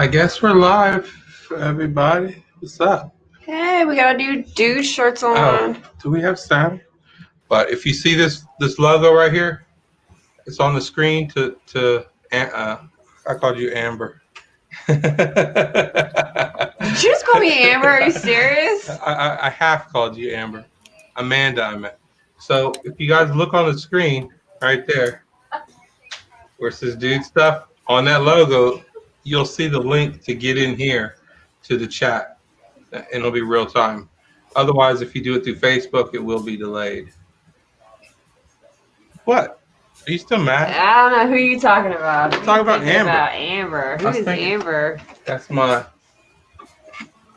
I guess we're live, everybody. What's up? Hey, we got our new dude shirts on. Oh, do we have sound? But if you see this logo right here, it's on the screen I called you Amber. Did you just call me Amber? Are you serious? I half called you Amber. Amanda, I meant. So if you guys look on the screen right there, where it says dude stuff, on that logo, you'll see the link to get in here to the chat, and it'll be real time. Otherwise, if you do it through Facebook, it will be delayed. What? Are you still mad? I don't know who you talking about. I'm talking about Amber. About Amber. Who is Amber? That's my.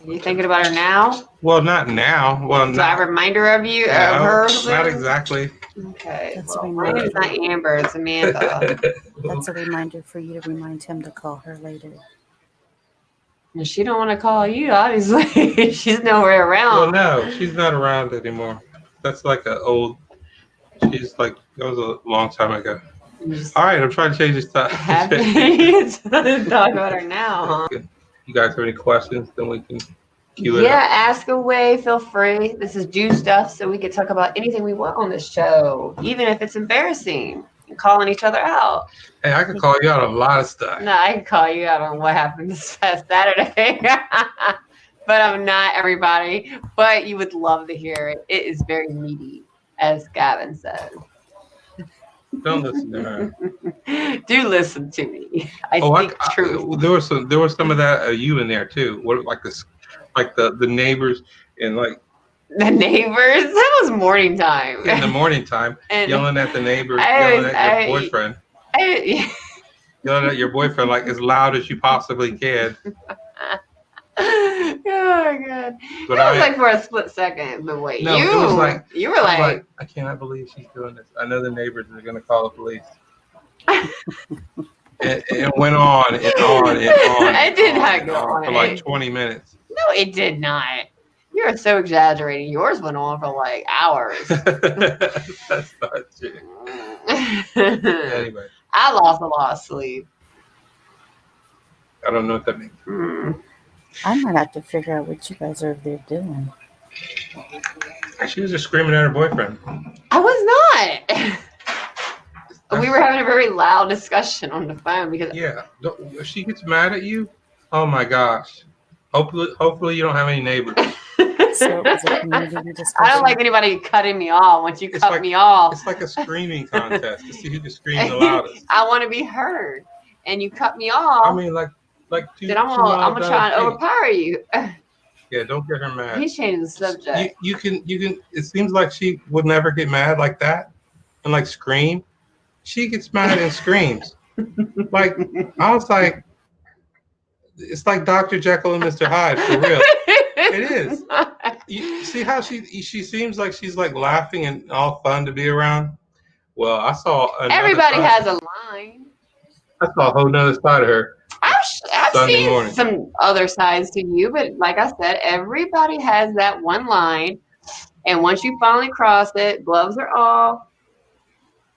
Are you thinking about her now? Well, not now. Well, is that a reminder of you? No, of her? Not exactly. Okay. That's well, my name is not Amber. It's Amanda. That's a reminder for you to remind him to call her later. And she don't want to call you, obviously. She's nowhere around. Well, no, she's not around anymore. That's like an old. She's like, that was a long time ago. All right, I'm trying to change this topic. Talk about her now, huh? You guys have any questions? Then we can cue it Yeah, up. ask away. Feel free. This is do stuff, so we can talk about anything we want on this show, even if it's embarrassing. And calling each other out. Hey, I could call you out on a lot of stuff. No, I can call you out on what happened this past Saturday. But I'm not everybody. But you would love to hear it. It is very meaty, as Gavin says. Don't listen to her. Do listen to me. I speak truth. There was some of that you in there too. What like this, like the neighbors and like. The neighbors? That was morning time. In the morning time, and yelling at the neighbors, yelling at your boyfriend. Yelling at your boyfriend like as loud as you possibly can. Oh my god! But that was like for a split second. But wait, no, it was like you were like, I cannot believe she's doing this. I know the neighbors are going to call the police. It went on and on and on. It did not go on for like 20 minutes. No, it did not. You're so exaggerating. Yours went on for like hours. That's not true. Anyway. I lost a lot of sleep. I don't know what that means. I might have to figure out what you guys are there doing. She was just screaming at her boyfriend. I was not. We were having a very loud discussion on the phone because if she gets mad at you, oh my gosh. Hopefully you don't have any neighbors. So it was a community discussion. I don't like anybody cutting me off. Once you cut me off, it's like a screaming contest to see who can scream the loudest. I want to be heard, and you cut me off. I mean, like then I'm gonna try and overpower you. Yeah, don't get her mad. He's changing the subject. You can. It seems like she would never get mad like that and like scream. She gets mad and screams. Like I was like, it's like Dr. Jekyll and Mr. Hyde for real. It is. You see how she seems like she's like laughing and all fun to be around? Well, I saw everybody has a line. I saw a whole nother side of her. I've seen some other sides to you, but like I said, everybody has that one line. And once you finally cross it, gloves are off.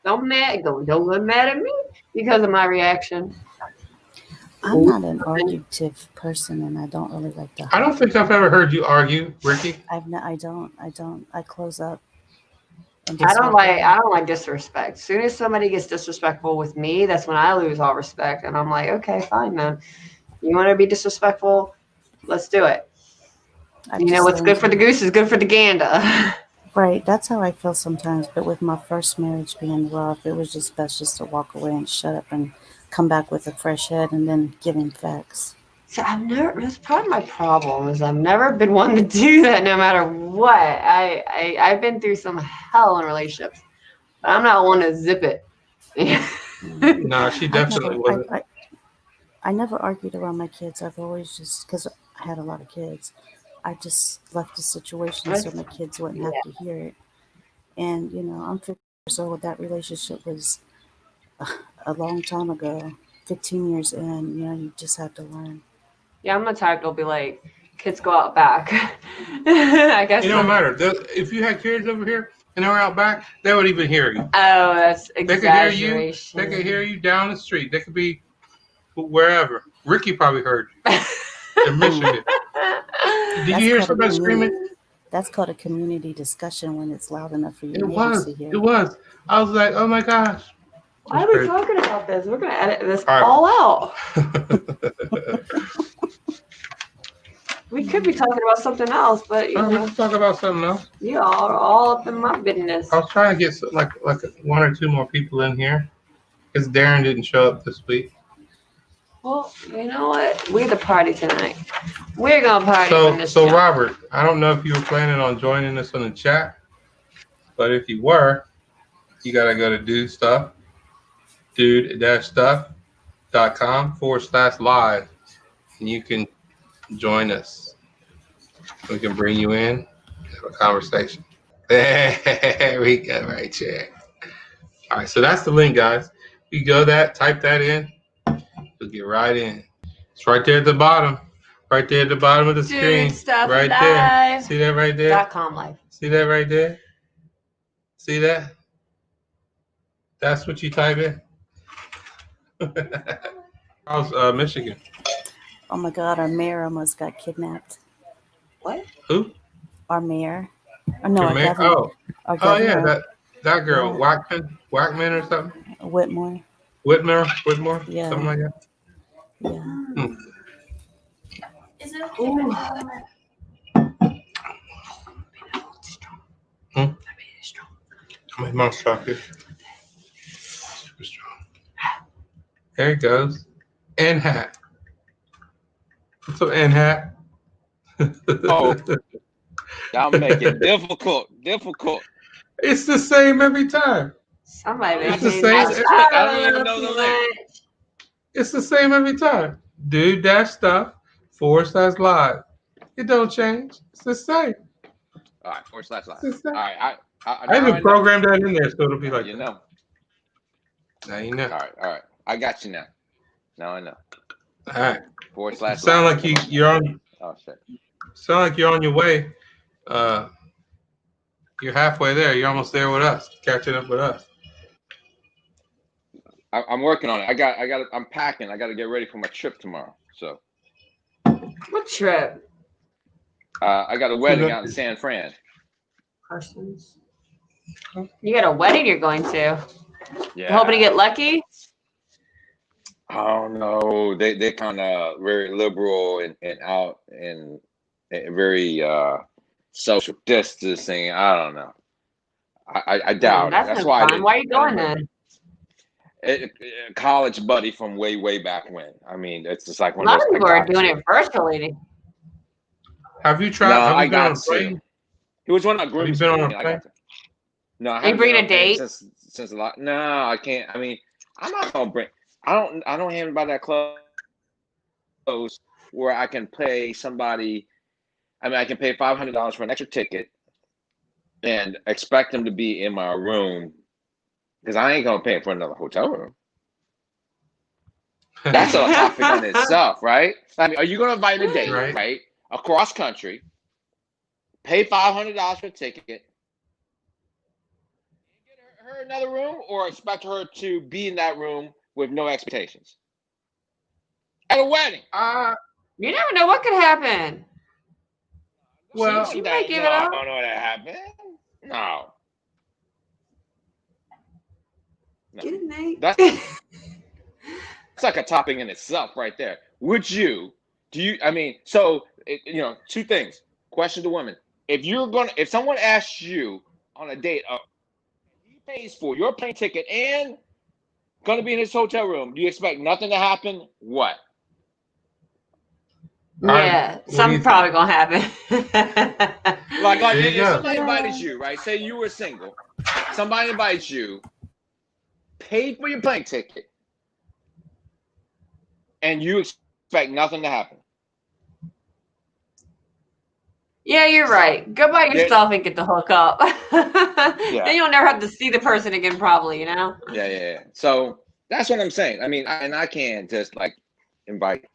Don't get mad at me because of my reaction. I'm not an argumentative person, and I don't really like to. I don't think I've ever heard you argue, Ricky. I don't. I close up. I don't like disrespect. As soon as somebody gets disrespectful with me, that's when I lose all respect, and I'm like, okay, fine, man. You want to be disrespectful? Let's do it. You know what's good for the goose is good for the gander. Right, that's how I feel sometimes. But with my first marriage being rough, it was just best just to walk away and shut up and come back with a fresh head and then give him facts. So that's part of my problem is I've never been one to do that no matter what. I've been through some hell in relationships, but I'm not one to zip it. No, she definitely wasn't. I never argued around my kids. I've always just, because I had a lot of kids, I just left the situation so my kids wouldn't have to hear it. And, I'm 50 years old. That relationship was a long time ago, 15 years in, you just have to learn. Yeah, I'm the type that'll be like, kids go out back. I guess it don't matter. If you had kids over here and they were out back, they would even hear you. Oh, that's exaggeration. They could hear you down the street. They could be wherever. Ricky probably heard you in Michigan. Did you hear somebody screaming? That's called a community discussion when it's loud enough for your It neighbors to hear. It was. I was like, oh my gosh. Why are we talking about this? We're going to edit this all out. We could be talking about something else, but we can talk about something else. You are all up in my business. I was trying to get like one or two more people in here because Darren didn't show up this week. Well, you know what? We're the party tonight. We're gonna party. So Robert, I don't know if you were planning on joining us on the chat, but if you were, you gotta go to dude-stuff.com/live, and you can join us. We can bring you in, have a conversation. There we go, right there. All right, so that's the link, guys. You go type that in, you'll get right in. It's right there at the bottom. Right there at the bottom of the screen. Right there. See that right there? .com live. See that right there? See that? That's what you type in. How's Michigan? Oh my God, our mayor almost got kidnapped. What? Who? Our mayor. Oh, no, our mayor? governor. Oh yeah, that girl, Wackman or something? Whitmore. Whitmore? Yeah. Something like that? Yeah. Is it How many months chocolate? Super strong. There it goes. N hat. What's up, N hat? Oh, y'all make it difficult. It's the same every time. Somebody it's the same. I don't even know the link. It's the same every time. Dude-stuff/live. It don't change. It's the same. All right, /live. All right, I even programmed that in there so it'll be like you know. Now you know. All right. I got you now. Now I know. All right. /live. Sound like you're on. Oh shit. Sound like you're on your way. You're halfway there. You're almost there with us, catching up with us. I'm working on it. I'm packing. I got to get ready for my trip tomorrow. So. What trip? I got a wedding out in San Fran. Parsons. You got a wedding you're going to? Yeah. You hoping to get lucky? Oh no, they kind of very liberal and out and very social distancing. I don't know. I doubt it. That's why. Why are you going then? College buddy from way back when. I mean, it's just like a lot of people are doing it virtually. Have you tried? No, I got to. He was one of the groups. Have you been on a plane? No, I haven't. Are you bringing a date? Since a lot. No, I can't. I mean, I'm not gonna bring. I don't have anybody that close where I can pay somebody. I mean, I can pay $500 for an extra ticket and expect them to be in my room because I ain't gonna pay for another hotel room. That's a topic on itself, right? I mean, are you gonna invite a date, right? Across country, pay $500 for a ticket, get her another room, or expect her to be in that room with no expectations at a wedding? You never know what could happen. Well, she might give it up. I don't know what happened. No. Get it, Nate. That's like a topic in itself, right there. Would you? Do you? I mean, so two things. Question to women: if someone asks you on a date, he pays for your plane ticket and going to be in his hotel room, do you expect nothing to happen? What? Yeah, something probably going to happen. like if somebody invited you, right? Say you were single. Somebody invites you, paid for your plane ticket, and you expect nothing to happen. Yeah, you're right. Go by yourself and get the hook up. Then you'll never have to see the person again, probably, you know? Yeah. So that's what I'm saying. I mean, I can't just like invite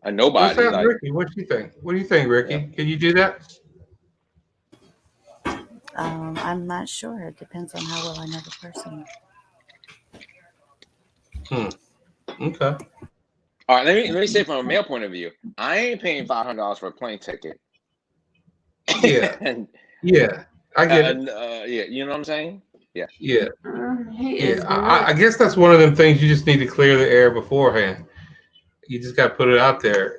a nobody. Let's ask Ricky. What do you think? What do you think, Ricky? Yeah. Can you do that? I'm not sure. It depends on how well I know the person. Okay. All right, let me say from a male point of view, I ain't paying $500 for a plane ticket. Yeah, and, yeah, I get it. yeah, you know what I'm saying? Yeah. Yeah, He yeah. is I guess that's one of them things you just need to clear the air beforehand. You just got to put it out there.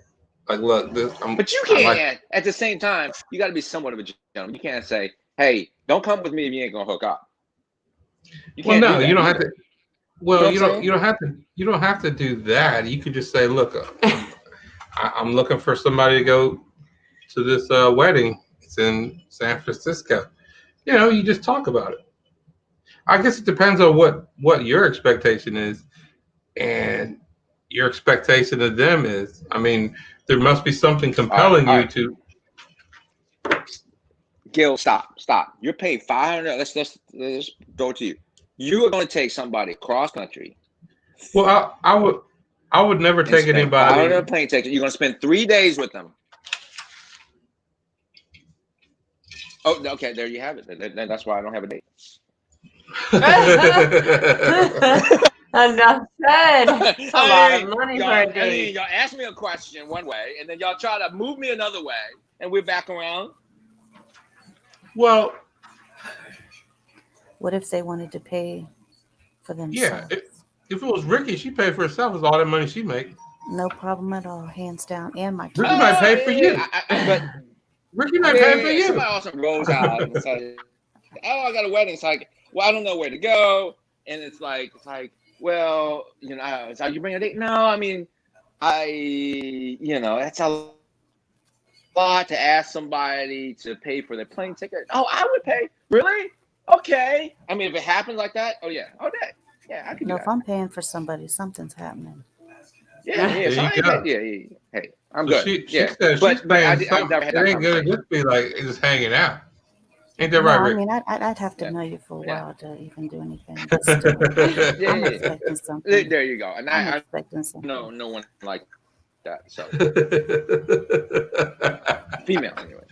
Like, look, but you can't. At the same time, you got to be somewhat of a gentleman. You can't say, "Hey, don't come with me if you ain't gonna hook up." You can't do that. You don't have to. Well, you know you don't have to. You don't have to do that. You could just say, "Look, I'm looking for somebody to go to this wedding. It's in San Francisco." You just talk about it. I guess it depends on what your expectation is, and your expectation of them is. I mean, there must be something compelling all you right. to. Gil, stop. You're paid $500. Let's go to you. You are going to take somebody cross country. Well, I would never take anybody. $500 plane ticket. You're going to spend 3 days with them. Oh, okay. There you have it. That's why I don't have a date. Enough said. It's a lot of money for a date. Y'all ask me a question one way, and then y'all try to move me another way, and we're back around. Well, what if they wanted to pay for themselves? Yeah, if it was Ricky, she paid for herself. It's all that money she make. No problem at all, hands down. And my kids. Ricky might pay for you. But Ricky might pay for you. Somebody also rolls out and says, "Oh, I got a wedding." It's like, well, I don't know where to go, and it's like, well, it's like, you bring a date? No, I mean, that's a lot to ask somebody to pay for their plane ticket. Oh, I would pay. Really? Okay. I mean, if it happens like that, oh yeah, yeah, I can do that. If I'm paying for somebody, something's happening. Yeah. Hey, I'm So good. She said but I've never had that it ain't gonna just be like just hanging out. Ain't that right, Rick? I mean, I'd have to know you for a while to even do anything. But still, I'm expecting something. There you go. And I'm expecting something. No one like that. So female, anyways.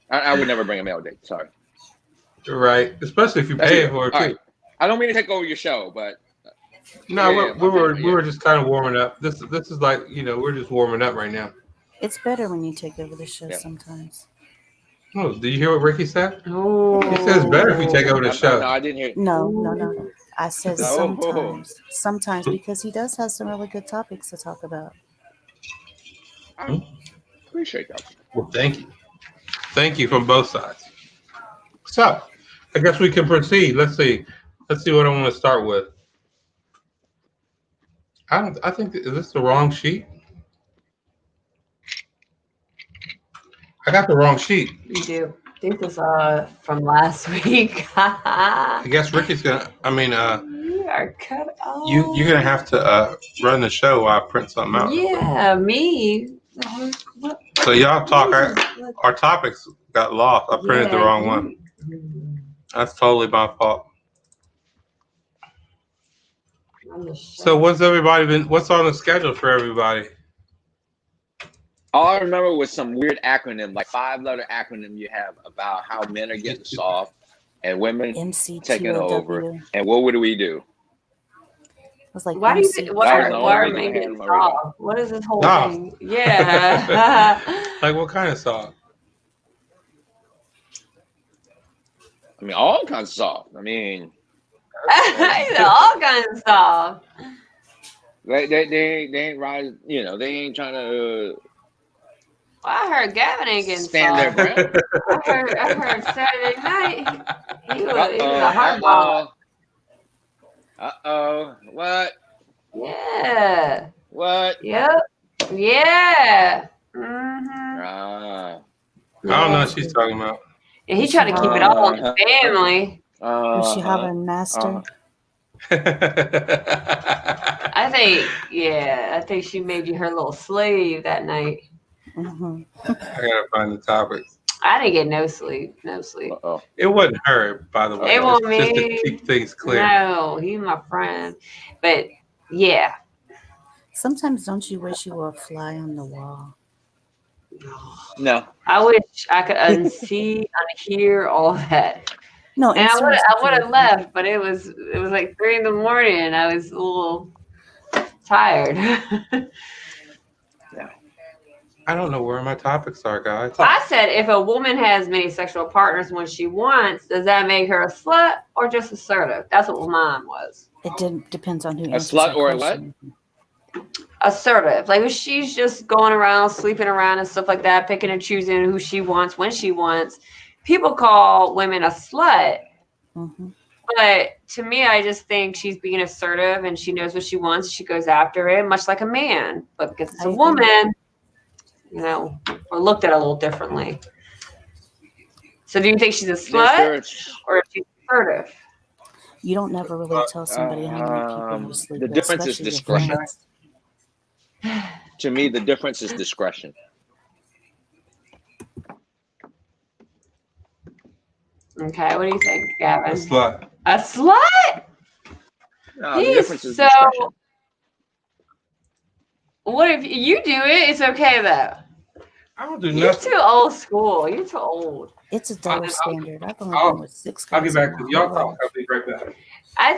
I would never bring a male date. Sorry. Right, especially if you pay for it too. Right. I don't mean to take over your show, but no, we were just kind of warming up. This is like we're just warming up right now. It's better when you take over the show sometimes. Oh, did you hear what Ricky said? Oh, he says it's better if we take over the show. No, I didn't hear. No. I said sometimes because he does have some really good topics to talk about. I appreciate that. Well, thank you from both sides. So, I guess we can proceed. Let's see what I want to start with. I think is this the wrong sheet? I got the wrong sheet. You do. I think this from last week. I guess Ricky's gonna. You are cut off. You're gonna have to run the show while I print something out. Yeah, me. So y'all talk. Our topics got lost. I printed the wrong one. That's totally my fault. So what's on the schedule for everybody? All I remember was some weird acronym, like 5-letter acronym you have about how men are getting soft and women taking over. And what would we do? I was like, why are men getting soft? What is this whole thing? Yeah. Like what kind of soft? I mean, all kinds of soft. I mean, all kinds of soft. They ain't riding. They ain't trying to. I heard Gavin ain't getting stand soft. their ground. I heard Saturday night he was a hard ball. What? Yeah. What? Yep. Yeah. I don't know what she's talking about. And he tried to keep it all on the family. Was she having master? I think she made you her little slave that night. Mm-hmm. I gotta find the topics. I didn't get no sleep. It wasn't her, by the way. It wasn't me. Just to keep things clear. No, he's my friend. But yeah. Sometimes don't you wish you were a fly on the wall? No. I wish I could unsee, unhear all that. No, and I would have left, but it was like 3 a.m. and I was a little tired. I don't know where my topics are, guys. I said if a woman has many sexual partners when she wants, does that make her a slut or just assertive? That's what mine was. It depends on who A answers slut that or question. a what? Assertive. Like if she's just going around, sleeping around and stuff like that, picking and choosing who she wants when she wants. People call women a slut. Mm-hmm. But to me, I just think she's being assertive and she knows what she wants. She goes after it, much like a man. But because it's a woman, you know, we're looked at a little differently. So do you think she's a slut or she's assertive? You don't never really tell somebody how many people you sleep the with. difference is especially your discretion. friends. To me, the difference is discretion. Okay, what do you think, Gavin? A slut. A slut? No, the difference is So, discretion. what if you do it? It's okay though. I don't do You're nothing. too old school. You're too old. It's a double standard. I've only I'll- been with 6 guys. I'll get back in to my y'all whole talk. life. I'll be right back. I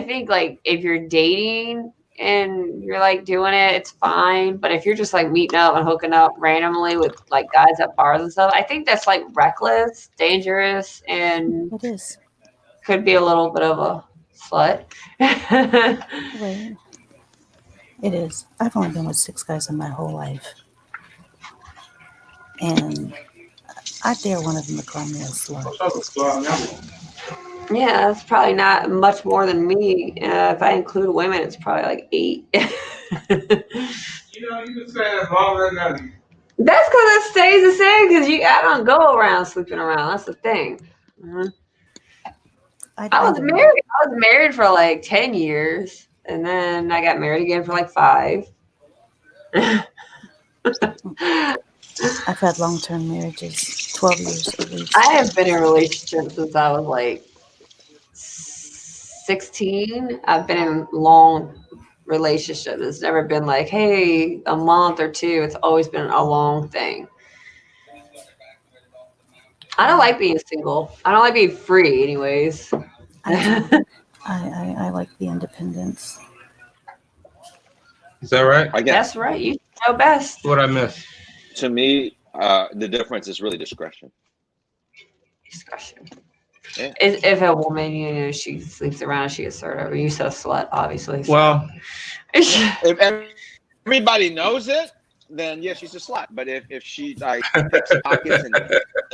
think like if you're dating and you're like doing it, it's fine. But if you're just like meeting up and hooking up randomly with like guys at bars and stuff, I think that's like reckless, dangerous, and It is. could be a little bit of a slut. Right. It is. I've only been with 6 guys in my whole life. And I dare one of them to call me a slut. Yeah, that's probably not much more than me. If I include women, it's probably like 8. You know, you can say as long as that. That's because it stays the same. Because I don't go around sleeping around. That's the thing. I was married for like 10 years, and then I got married again for like 5. I've had long-term marriages, 12 years at least. I have been in a relationship since I was like 16. I've been in long relationships. It's never been like, hey, a month or 2. It's always been a long thing. I don't like being single. I don't like being free anyways. I like the independence. Is that right? That's right. You know best. What I miss? To me, the difference is really discretion. Discretion. Yeah. If a woman, you know, she sleeps around, she assertive. You said a slut, obviously. So. Well, if everybody knows it, then yeah, she's a slut. But if she like picks pockets and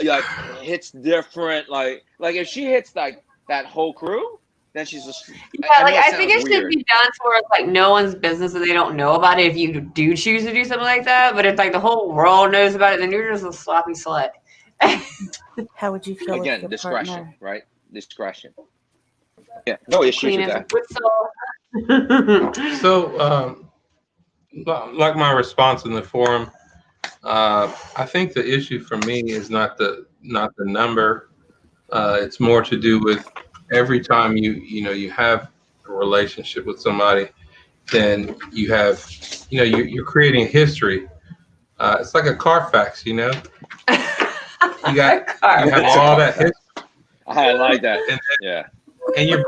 like hits different, like if she hits like that whole crew, then she's a. Yeah, I think it should be done to where it's like no one's business and they don't know about it if you do choose to do something like that. But if like the whole world knows about it, then you're just a sloppy slut. How would you feel again? if your Discretion, partner... right? Discretion. Yeah, no issues with that. So, like my response in the forum, I think the issue for me is not the number. It's more to do with every time you have a relationship with somebody, then you have, you're creating history. It's like a Carfax, you have all that history. I like that. And you're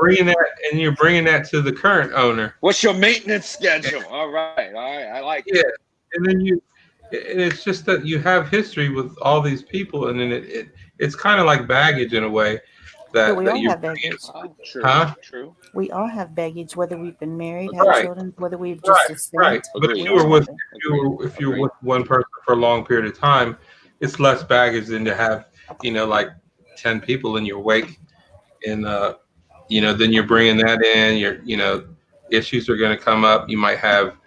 bringing that to the current owner. What's your maintenance schedule? All right, I like it. Yeah, and then it's just that you have history with all these people, and then it's kind of like baggage in a way. But we all have baggage. True. We all have baggage, whether we've been married, had children, whether we've just right. But if you're with one person for a long period of time, it's less baggage than to have like 10 people in your wake, and then you're bringing that in. Issues are going to come up. You might have,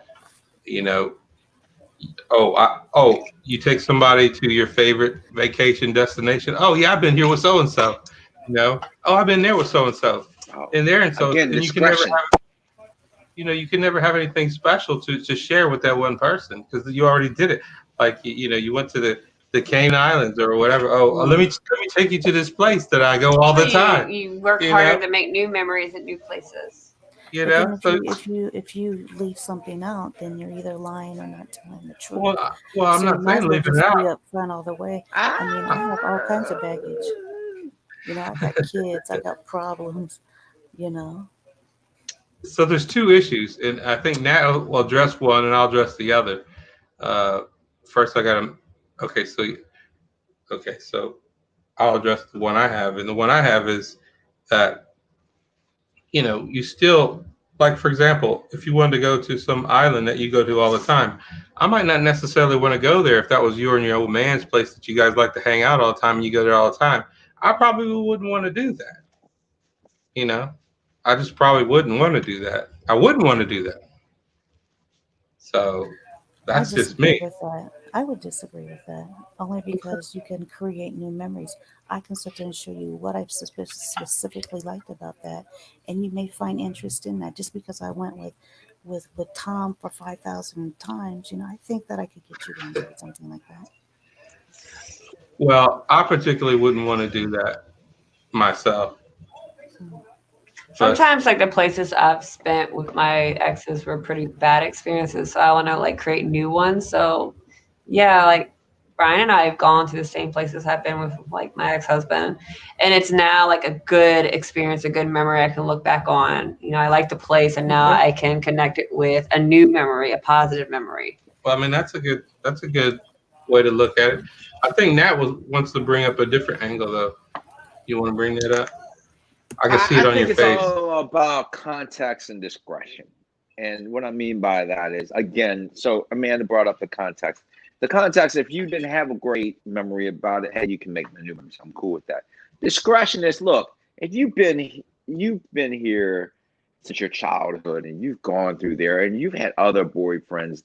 you take somebody to your favorite vacation destination. Oh yeah, I've been here with so and so. I've been there with so and so, and there and so. Again, and you can never have anything special to share with that one person because you already did it. Like you went to the Cane Islands or whatever. Let me take you to this place that I go all the time. You work harder to make new memories at new places. If you leave something out, then you're either lying or not telling the truth. Well, I'm not saying leave it out. Be up front all the way. I mean, I have all kinds of baggage. I got kids. I got problems. So there's 2 issues, and I think Nat will address one, and I'll address the other. first I got to. Okay, so I'll address the one I have, and the one I have is that you still, like, for example, if you wanted to go to some island that you go to all the time, I might not necessarily want to go there if that was you and your old man's place that you guys like to hang out all the time and you go there all the time. I probably wouldn't want to do that. I just probably wouldn't want to do that. I wouldn't want to do that. So that's just me. With that. I would disagree with that, only because you can create new memories. I can sit there and show you what I specifically liked about that, and you may find interest in that. Just because I went with Tom for 5,000 times, I think that I could get you to enjoy something like that. Well, I particularly wouldn't want to do that myself. Sometimes, like, the places I've spent with my exes were pretty bad experiences, so I want to, like, create new ones. So, yeah, like, Brian and I have gone to the same places I've been with, like, my ex-husband, and it's now, like, a good experience, a good memory I can look back on. I like the place, and now I can connect it with a new memory, a positive memory. Well, I mean, that's a good way to look at it. I think Nat wants to bring up a different angle, though. You want to bring that up? I can see it on your face. I think it's all about context and discretion. And what I mean by that is, again, so Amanda brought up the context. The context, if you didn't have a great memory about it, hey, you can make a new memory. So I'm cool with that. Discretion is, look, if you've been here since your childhood and you've gone through there and you've had other boyfriends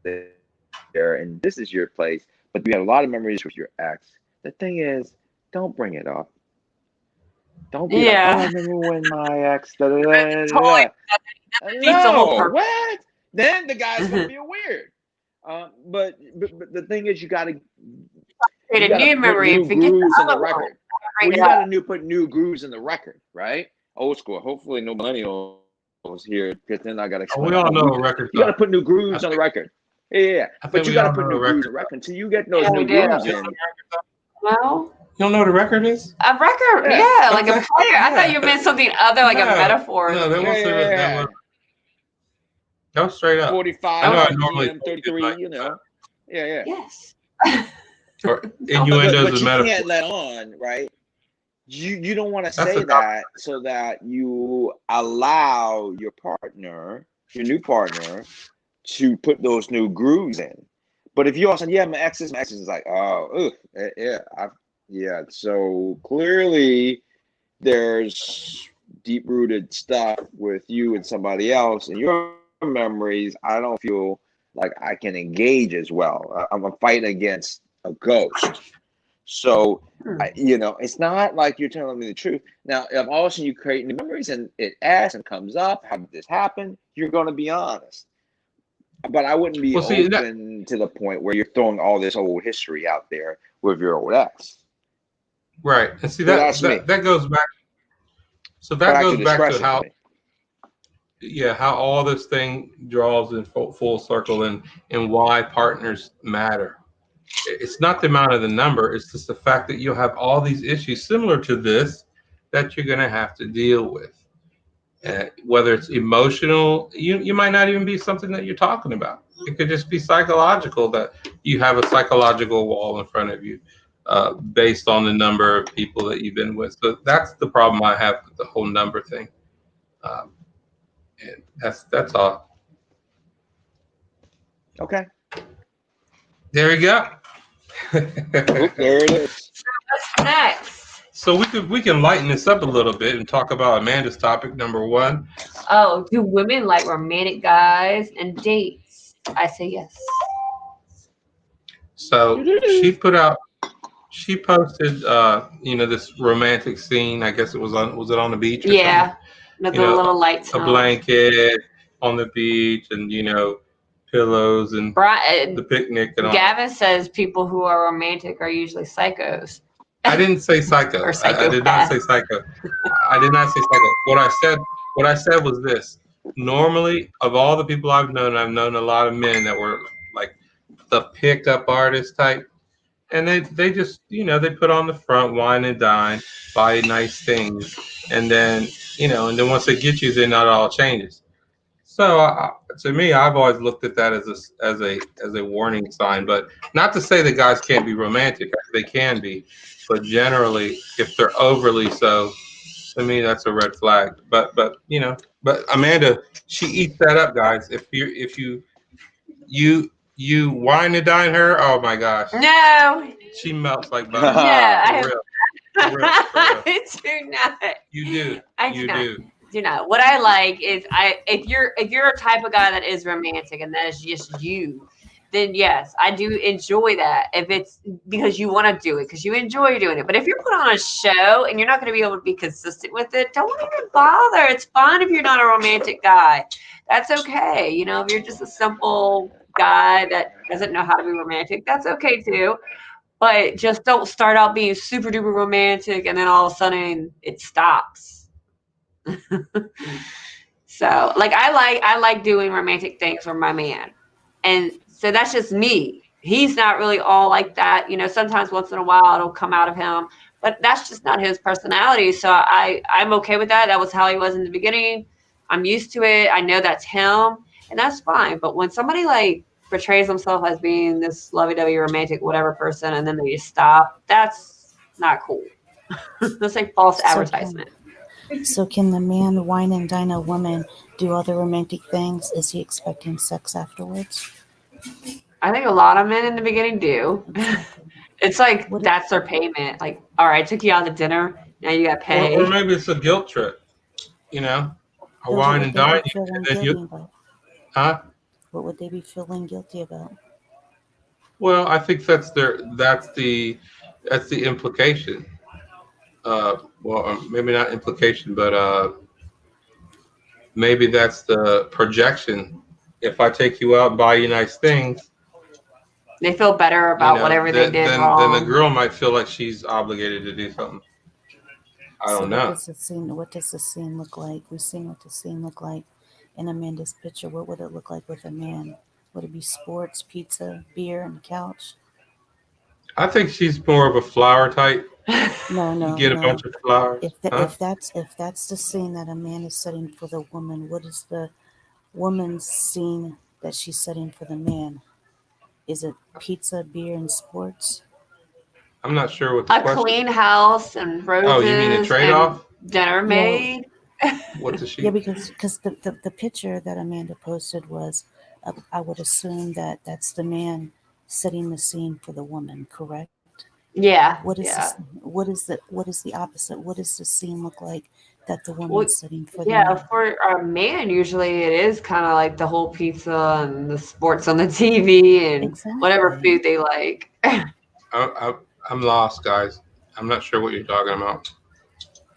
there and this is your place, but you have a lot of memories with your ex. The thing is, don't bring it up. Don't be like, oh, I remember when my ex. No, what? Then the guy's gonna feel weird. But the thing is, you gotta create a new memory. New grooves in the record. Well, you gotta put new grooves in the record, right? Old school. Hopefully, no millennials here, because then I gotta explain. We all know a record. You gotta put new grooves on the record. Yeah. But you gotta put new grooves in the record until you get those new grooves in. No. You don't know what a record is? A record, yeah, like a player. I thought you meant something other, like a metaphor. No, that was straight up. 45, I know I normally 33, Yeah. Yes. Or innuendos and metaphors. You can't let on, right? You don't want to say that so that you allow your new partner, to put those new grooves in. But if you also, my ex is like, oh, yeah. So clearly there's deep-rooted stuff with you and somebody else and your memories. I don't feel like I can engage as well. I'm fighting against a ghost. So, it's not like you're telling me the truth. Now, if all of a sudden you create new memories and it asks and comes up, how did this happen? You're going to be honest. But I wouldn't be open to the point where you're throwing all this old history out there with your old ex. Right. And see, that goes back. So that goes back to how all this thing draws in full circle and why partners matter. It's not the amount of the number. It's just the fact that you'll have all these issues similar to this that you're going to have to deal with. Whether it's emotional, you might not even be something that you're talking about. It could just be psychological, that you have a psychological wall in front of you based on the number of people that you've been with. So that's the problem I have with the whole number thing. And that's all. Okay. There we go. There it is. What's next? So we can lighten this up a little bit and talk about Amanda's topic, number 1. Oh, do women like romantic guys and dates? I say yes. So she posted this romantic scene. I guess was it on the beach? Or yeah, with the little lights. A blanket on the beach, and pillows and the picnic and all. Gavin says people who are romantic are usually psychos. I didn't say psycho. I did not say psycho. I did not say psycho. What I said was this. Normally, of all the people I've known a lot of men that were like the pickup artist type, and they just they put on the front, wine and dine, buy nice things, and then once they get you, then it all changes. So to me, I've always looked at that as a warning sign, but not to say that guys can't be romantic. They can be, but generally, if they're overly so, to me, that's a red flag. But but Amanda, she eats that up, guys. If you wine and dine her, oh my gosh, No, she melts like butter. no, I For real. For real. do not. You do. I do not. What I like is if you're a type of guy that is romantic and that is just you, then yes, I do enjoy that. If it's because you want to do it, because you enjoy doing it. But if you're put on a show and you're not going to be able to be consistent with it, don't even bother. It's fine if you're not a romantic guy. That's okay. You know, if you're just a simple guy that doesn't know how to be romantic, that's okay too. But just don't start out being super duper romantic and then all of a sudden it stops. So like I like doing romantic things for my man. And so that's just me. He's not really all like that. You know, sometimes once in a while it'll come out of him, but that's just not his personality. So I'm okay with that. That was how he was in the beginning. I'm used to it. I know that's him and that's fine. But when somebody like portrays themselves as being this lovey-dovey romantic whatever person and then they just stop, that's not cool. That's like false advertisement. So can the man wine and dine a woman, do other romantic things? Is he expecting sex afterwards? I think a lot of men in the beginning do. It's like that's their payment. Like, all right, I took you out to dinner. Now you got to pay. Or maybe it's a guilt trip. You know, a wine and dine you, and then you, huh? What would they be feeling guilty about? Well, I think that's the implication. Well, maybe not implication, but maybe that's the projection. If I take you out and buy you nice things, they feel better about whatever they did wrong. Then the girl might feel like she's obligated to do something. I don't know. What does the scene look like? We've seen what the scene look like in Amanda's picture. What would it look like with a man? Would it be sports, pizza, beer, and a couch? I think she's more of a flower type. No. You get a bunch of flowers. If that's the scene that a man is setting for the woman, what is the woman's scene that she's setting for the man? Is it pizza, beer, and sports? I'm not sure what the question. Clean house and roses. Oh, you mean a trade-off? Dinner made. What does she? Yeah, because the picture that Amanda posted was, I would assume that that's the man setting the scene for the woman, correct? Yeah. What is the opposite? What does the scene look like that the woman's setting for the man? For a man, usually it is kind of like the whole pizza and the sports on the TV and whatever food they like. I'm lost, guys. I'm not sure what you're talking about.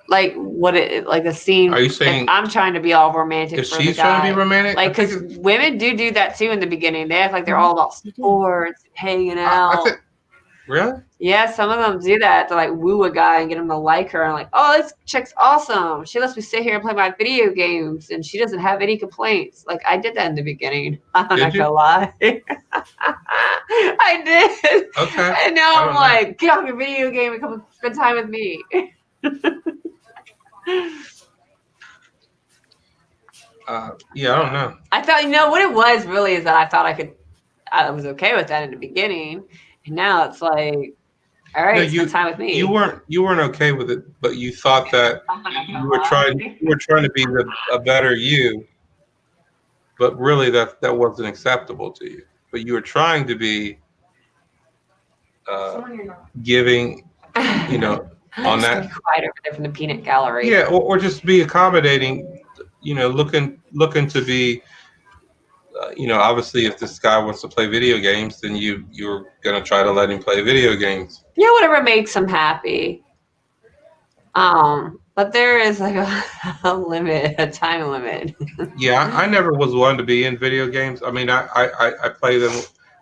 Like like the scene. Are you saying I'm trying to be all romantic? If she's trying to be romantic, like because women do that too in the beginning. They act like they're all about sports, hanging out. Really? Yeah, some of them do that to like woo a guy and get him to like her and like, oh, this chick's awesome. She lets me sit here and play my video games and she doesn't have any complaints. Like I did that in the beginning. I'm not gonna lie. I did. Okay. And now I'm like, get off your video game and come spend time with me. Yeah, I don't know. I thought, what it was really is that I thought I was okay with that in the beginning. And now it's like, all right, spend time with me. You weren't okay with it, but you thought that you were trying to be a better you, but really that wasn't acceptable to you. But you were trying to be giving, on that. Quiet over there from the peanut gallery. Yeah, or just be accommodating, looking to be. Obviously, if this guy wants to play video games, then you're gonna try to let him play video games. Yeah, whatever makes him happy. But there is like a limit, a time limit. Yeah, I never was one to be in video games. I mean, I play them.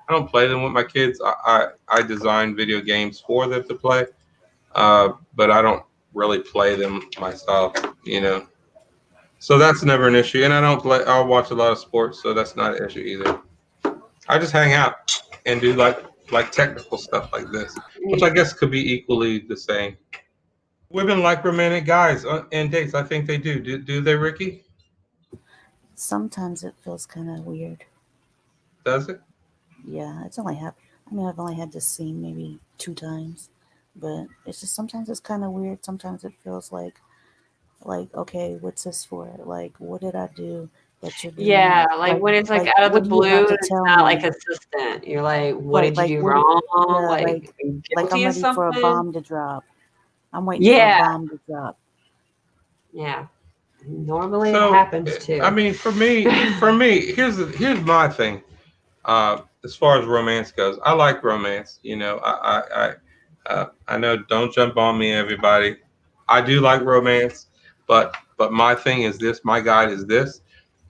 I don't play them with my kids. I design video games for them to play, but I don't really play them myself. So that's never an issue. And I'll watch a lot of sports, so that's not an issue either. I just hang out and do like technical stuff like this, which I guess could be equally the same. Women like romantic guys and dates. I think they do. Do they, Ricky? Sometimes it feels kind of weird. Does it? Yeah, it's only happened. I mean, I've only had this scene maybe 2 times, but it's just sometimes it's kind of weird. Sometimes it feels like okay, what's this for? Like, what did I do that you're doing? Yeah, like when it's like out of the what do you have blue, to it's tell not me? like consistent. You're like, what Right, did you do what? wrong? Yeah, Like, like are you I'm guilty of ready for a something? bomb to drop. I'm waiting for a Yeah, bomb to drop. yeah. Normally it So, happens I too. mean, for me, here's my thing. As far as romance goes, I like romance. You know, I know. Don't jump on me, everybody. I do like romance, but my thing is this. My guide is this.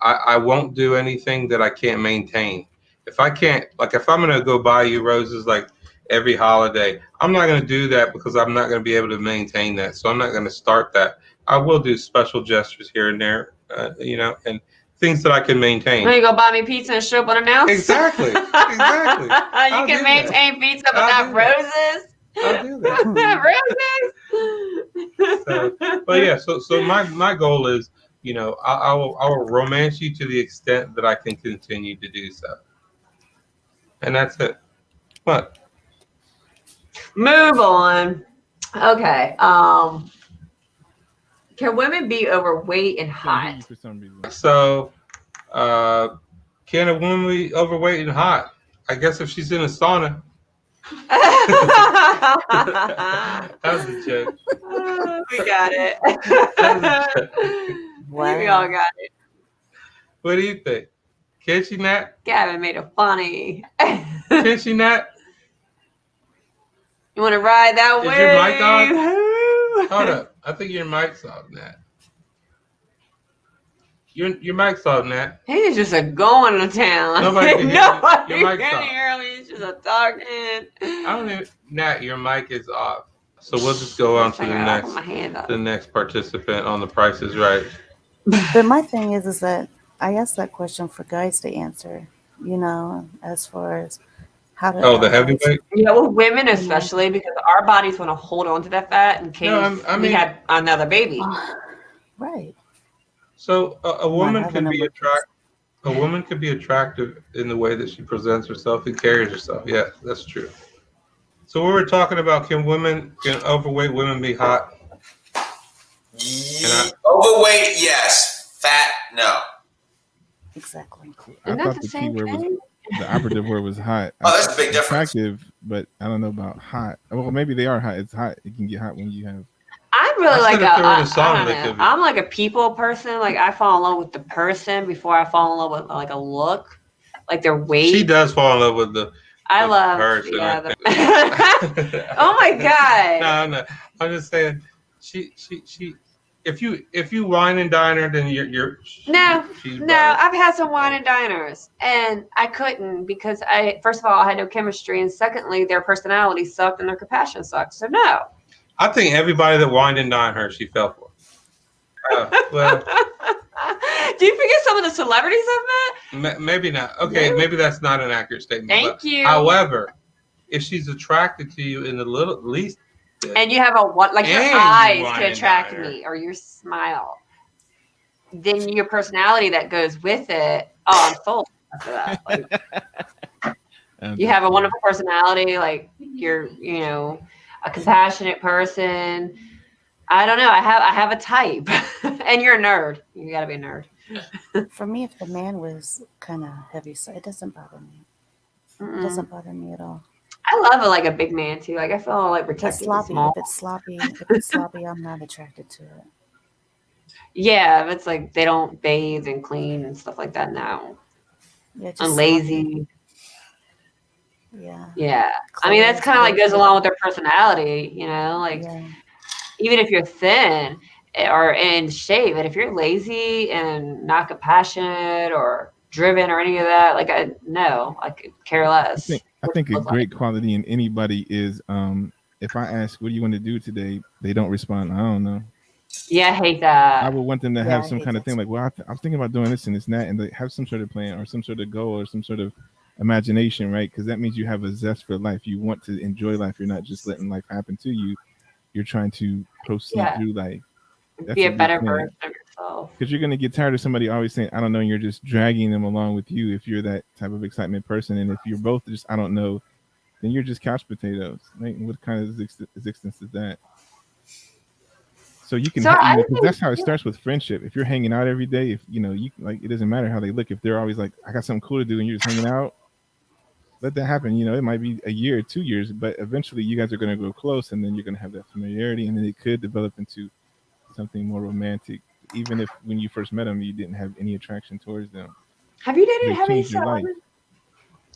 I won't do anything that I can't maintain. If I can't, like, if I'm gonna go buy you roses like every holiday, I'm not gonna do that because I'm not gonna be able to maintain that. So I'm not gonna start that. I will do special gestures here and there, and things that I can maintain. Well, you go buy me pizza and show up unannounced? Exactly. You can maintain pizza without roses? I'll do that. Roses? But yeah, so my goal is, I will romance you to the extent that I can continue to do so, and that's it. What? Move on. Okay. Can women be overweight and hot? For some reason. So, can a woman be overweight and hot? I guess if she's in a sauna. That was a joke. We got it. Wow. We all got it. What do you think? Can she not? Gavin made it funny. Can she not? You want to ride that Is wave? your mic on? Hold up. I think your mic's off, Nat. Your mic's off, Nat. He's just a going to town. Nobody can hear you. Nobody Your mic's can off. hear me. He's just a talking. I don't even. Nat, your mic is off. So we'll just go on to the next participant on The Price is Right. But my thing is that I asked that question for guys to answer. As far as how to. The heavyweight. Yeah, well, women especially, because our bodies want to hold on to that fat in case we had another baby. Right. So a woman can be attractive. A woman can be attractive in the way that she presents herself and carries herself. Yeah, that's true. So we were talking about can overweight women be hot? Overweight, yes. Fat, no. Exactly. I thought the key word was the operative word was hot. Oh, that's a big difference. Attractive, but I don't know about hot. Well, maybe they are hot. It's hot. It can get hot when you have. I'm really I'm like a people person. Like I fall in love with the person before I fall in love with like a look, like their weight. She does fall in love with the. I love person. Yeah, oh my god! No, I'm just saying. She. If you wine and dine her, then you're. No. I've had some wine and diners, and I couldn't because first of all I had no chemistry, and secondly their personality sucked and their compassion sucked. So no. I think everybody that wined and dined her, she fell for. Well. Do you forget some of the celebrities I've met? Maybe not. Okay, maybe that's not an accurate statement. Thank you. However, if she's attracted to you in the least bit, and you have your eyes can attract me or your smile, then your personality that goes with it. Oh, I'm sold after that. Like, you have a wonderful personality, like you're, a compassionate person. I don't know. I have a type, and you're a nerd. You got to be a nerd. For me, if the man was kind of heavy, so it doesn't bother me. It doesn't bother me at all. I love a big man too. Like I feel like protected. If it's sloppy, I'm not attracted to it. Yeah, if it's like they don't bathe and clean and stuff like that. No, I'm lazy. Yeah. Yeah. I mean, that's kind of like goes along with their personality, even if you're thin or in shape, and if you're lazy and not compassionate or driven or any of that, I could care less. I think a great quality in anybody is if I ask, what do you want to do today? They don't respond. I don't know. Yeah, I hate that. I would want them to have some kind of thing like, well, I'm thinking about doing this and this and that, and they have some sort of plan or some sort of goal or some sort of imagination, right? Because that means you have a zest for life. You want to enjoy life. You're not just letting life happen to you. You're trying to proceed through life. Be a better version of myself. Because you're gonna get tired of somebody always saying, "I don't know," and you're just dragging them along with you. If you're that type of excitement person, and if you're both just, "I don't know," then you're just couch potatoes. Right? And what kind of existence is that? So you can, because that's how it starts with friendship. If you're hanging out every day, if you like, it doesn't matter how they look. If they're always like, "I got something cool to do," and you're just hanging out, let that happen. It might be a year or 2 years, but eventually you guys are going to grow close, and then you're going to have that familiarity, and then it could develop into something more romantic. Even if when you first met them, you didn't have any attraction towards them. Have you dated? Have you?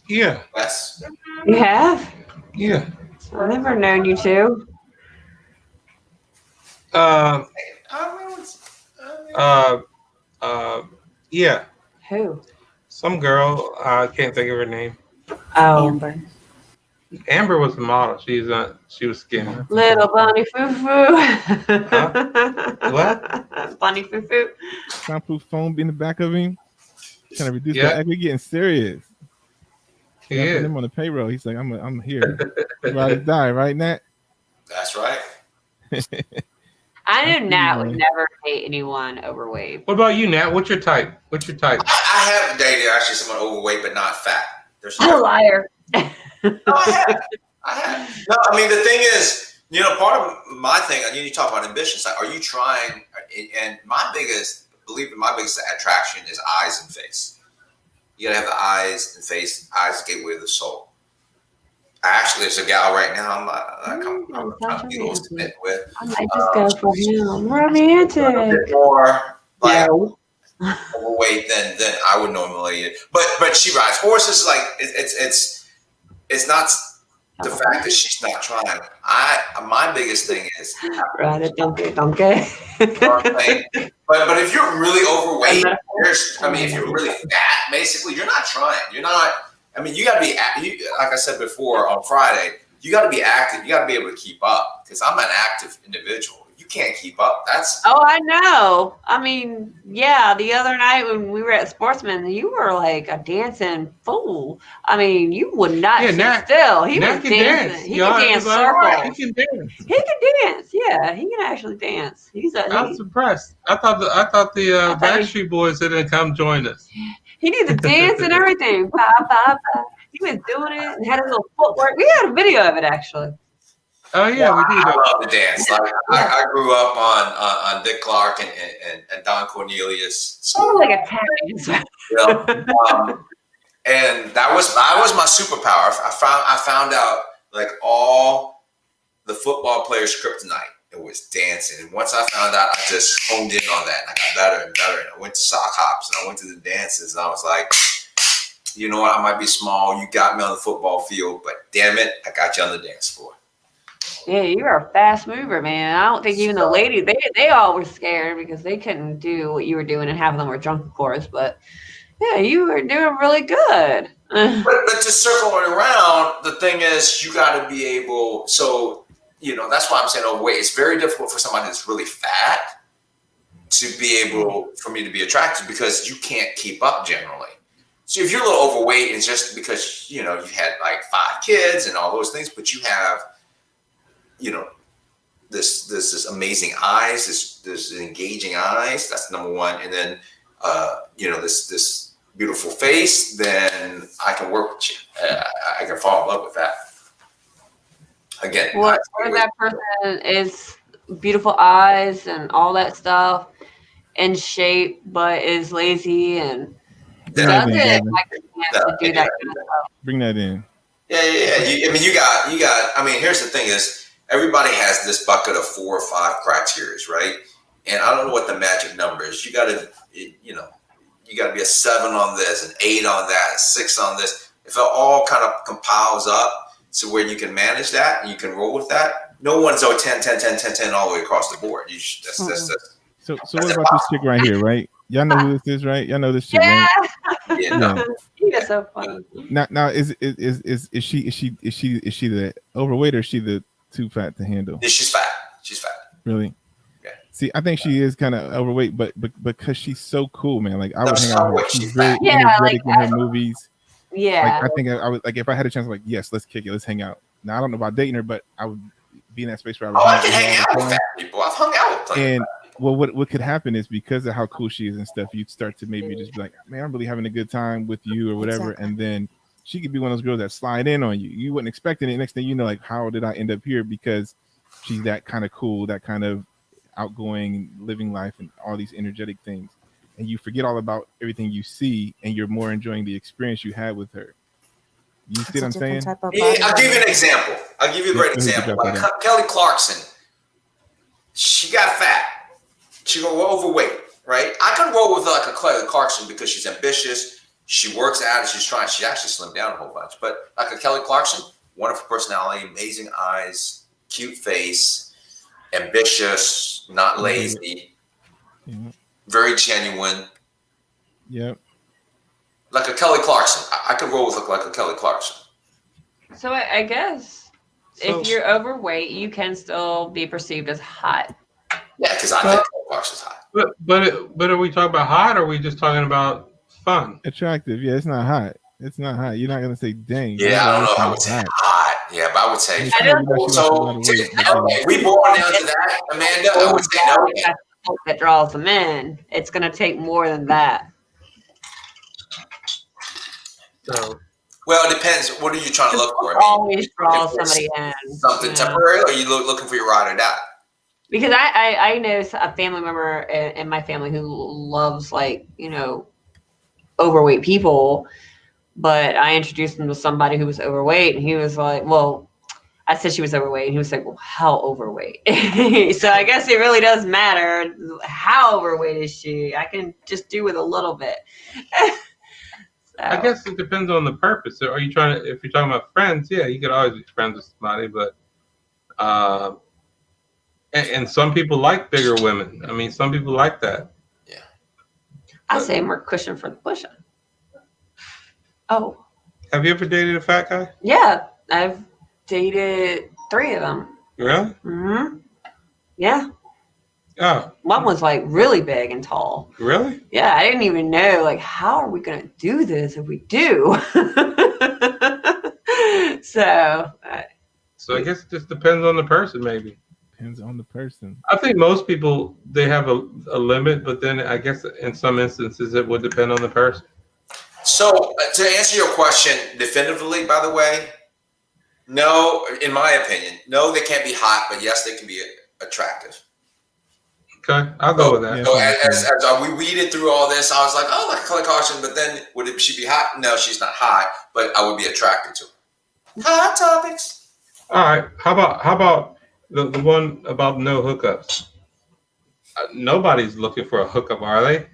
Yeah. Yes. You have? Yeah. I've never known you two. Yeah. Who? Some girl. I can't think of her name. Oh, Amber was the model. She was skinny. Little bunny foo foo. What? Bunny foo foo. Soundproof foam in the back of him, trying to reduce that. We're getting serious. Yeah, put him on the payroll. He's like, I'm here. About to die, right, Nat? That's right. I knew Nat would never date anyone overweight. What about you, Nat? What's your type? I have dated actually someone overweight but not fat. There's a liar. No, I have. No, I mean, the thing is, part of my thing, you talk about ambitions. Like, are you trying? And my biggest attraction is eyes and face. You gotta have the eyes and face. Eyes, gateway of the soul. Actually, there's a gal right now I'm trying to be a little submit with. I might just go for him. Romantic. A bit more like overweight than I would normally. But she rides horses. Like it's not the fact that she's not trying. My biggest thing is ride it, donkey. But if you're really overweight, if you're really fat, basically you're not trying. You're not. I mean, you got to be, like I said before on Friday, you got to be active. You got to be able to keep up, because I'm an active individual. You can't keep up. Oh, I know. I mean, yeah, the other night when we were at Sportsman, you were like a dancing fool. I mean, you would not sit still. He was dancing. Dance. He can dance circles. Right. He can dance. He can dance. Yeah, he can actually dance. I was surprised. I thought the Backstreet Boys didn't come join us. He did the dance and everything. He was doing it and had his little footwork. We had a video of it, actually. Oh yeah, we did. I love the dance. Like, I grew up on Dick Clark and Don Cornelius. So like a tap dancer. And that was my superpower. I found out like all the football players' kryptonite. It was dancing. And once I found out, I just honed in on that. And I got better and better. And I went to sock hops and I went to the dances. And I was like, you know what? I might be small. You got me on the football field, but damn it, I got you on the dance floor. Yeah, you were a fast mover, man. I don't think even the ladies, they all were scared because they couldn't do what you were doing, and half of them were drunk, of course. But yeah, you were doing really good. but to circle it around, the thing is, you got to be able. So that's why I'm saying overweight. It's very difficult for somebody that's really fat to be able for me to be attracted, because you can't keep up generally. So if you're a little overweight, it's just because you had like 5 kids and all those things, but you have this amazing eyes, this engaging eyes. That's number one. And then, this beautiful face, then I can work with you. I can fall in love with that. Again, what if that person is beautiful eyes and all that stuff, in shape, but is lazy and doesn't do that kind of stuff. Bring that in. Yeah. You got. Here's the thing: is everybody has this bucket of 4 or 5 criteria, right? And I don't know what the magic number is. You got to be a 7 on this, an 8 on that, a 6 on this. If it all kind of compiles up to where you can manage that and you can roll with that, no one's 10 all the way across the board. So what about this chick right here, right? Y'all know who this is, right? Y'all know this chick, right? Yeah, no. You're so funny. Now is she the overweight, or is she the too fat to handle? Yeah, she's fat. She's fat. Really? Yeah. See, I think she is kind of overweight, but because she's so cool, man. Like I would hang out with her. She's very energetic in her movies. Yeah. Like, I think I would, like, if I had a chance, like, yes, let's kick it, let's hang out. Now I don't know about dating her, but I would be in that space where I would I can hang out with fat people. I've hung out with plenty of fat people. Well, what could happen is because of how cool she is and stuff, you'd start to maybe just be like, man, I'm really having a good time with you or whatever. Exactly. And then she could be one of those girls that slide in on you. You wouldn't expect it. Next thing you know, like, how did I end up here? Because she's that kind of cool, that kind of outgoing, living life and all these energetic things. And you forget all about everything you see and you're more enjoying the experience you had with her. You see what I'm saying? Yeah, I'll give you an example. I'll give you a great example. Like Kelly Clarkson, she got fat. She got overweight, right? I could roll with like a Kelly Clarkson because she's ambitious. She works out and she's trying. She actually slimmed down a whole bunch. But like a Kelly Clarkson, wonderful personality, amazing eyes, cute face, ambitious, not lazy, very genuine. Yep. Like a Kelly Clarkson. I could roll with like a Kelly Clarkson. So I guess if you're overweight, you can still be perceived as hot. Yeah, because I think Kelly Clarkson's hot. But are we talking about hot or are we just talking about fun? Attractive. Yeah, it's not hot. It's not hot. You're not going to say, dang. Yeah, I don't know if I would say hot. Yeah, but I would say. We born down to that, Amanda. I would say no. That draws them in. It's going to take more than that. So, well, it depends. What are you trying to look for? Always draw somebody in. Something temporary, or are you looking for your ride or die? Because I know a family member in my family who loves, like, overweight people, but I introduced him to somebody who was overweight, and he was like, well, I said she was overweight, and he was like, well, how overweight? So I guess it really does matter. How overweight is she? I can just do with a little bit. So. I guess it depends on the purpose. So are you trying to, if you're talking about friends, yeah, you could always be friends with somebody, but and some people like bigger women. I mean, some people like that. Yeah. I say more cushion for the pushing. Oh. Have you ever dated a fat guy? Yeah, I've dated 3 of them. Really? Mm-hmm. Yeah. Oh. One was like really big and tall. Really? Yeah, I didn't even know, like, how are we going to do this if we do? So I guess it just depends on the person, maybe. Depends on the person. I think most people, they have a limit, but then I guess in some instances it would depend on the person. So to answer your question definitively, by the way, no, in my opinion, no, they can't be hot, but yes, they can be attractive. Okay, I'll go with that. So as we weeded through all this, I was like, oh, like Kelly Clarkson, but then would she be hot? No, she's not hot, but I would be attracted to her. Hot topics. All right, how about the one about no hookups? Nobody's looking for a hookup, are they?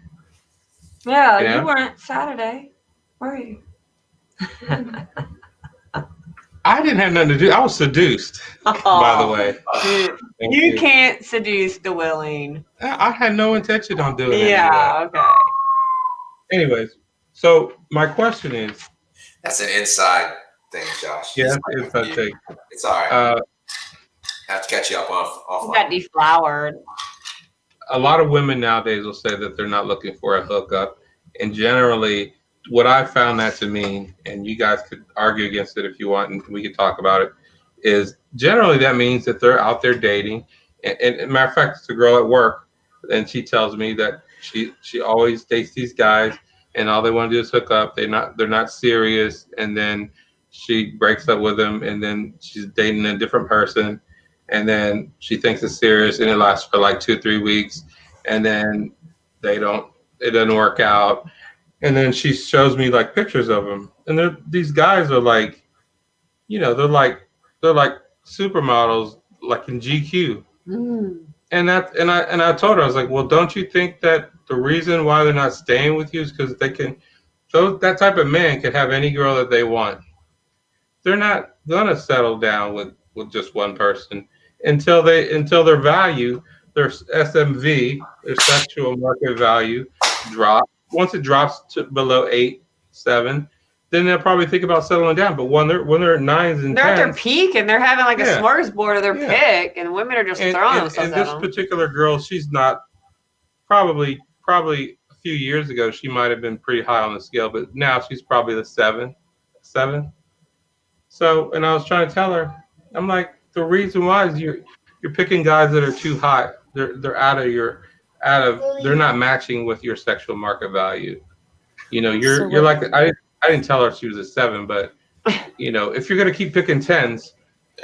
Yeah, you weren't Saturday, were you? I didn't have nothing to do. I was seduced, by the way. You can't seduce the willing. I had no intention on doing it. Yeah, okay. Anyways, so my question is. That's an inside thing, Josh. Yeah, that's an inside thing. It's all right. Have to catch you up off. You got deflowered. A lot of women nowadays will say that they're not looking for a hookup. And generally, what I found that to mean, and you guys could argue against it if you want, and we could talk about it, is generally that means that they're out there dating. And matter of fact, it's a girl at work, and she tells me that she always dates these guys, and all they want to do is hook up. They're not serious, and then she breaks up with them, and then she's dating a different person, and then she thinks it's serious, and it lasts for like 2-3 weeks, and then it doesn't work out. And then she shows me like pictures of them, and these guys are like, they're like supermodels, like in GQ. Mm. And I told her, I was like, well, don't you think that the reason why they're not staying with you is because that type of man can have any girl that they want. They're not gonna settle down with just one person until their value, their SMV, their sexual market value, drops. Once it drops to below 8, 7, then they'll probably think about settling down. But when they're at 9s and 10s, they're at their peak and they're having like a smorgasbord of their pick, and women are just throwing themselves at them. And this particular girl, she's not probably a few years ago she might have been pretty high on the scale, but now she's probably the 7. So, and I was trying to tell her, I'm like, the reason why is you're picking guys that are too hot. they're they're not matching with your sexual market value. You know, you're like I didn't tell her she was a 7, but you know, if you're gonna keep picking tens,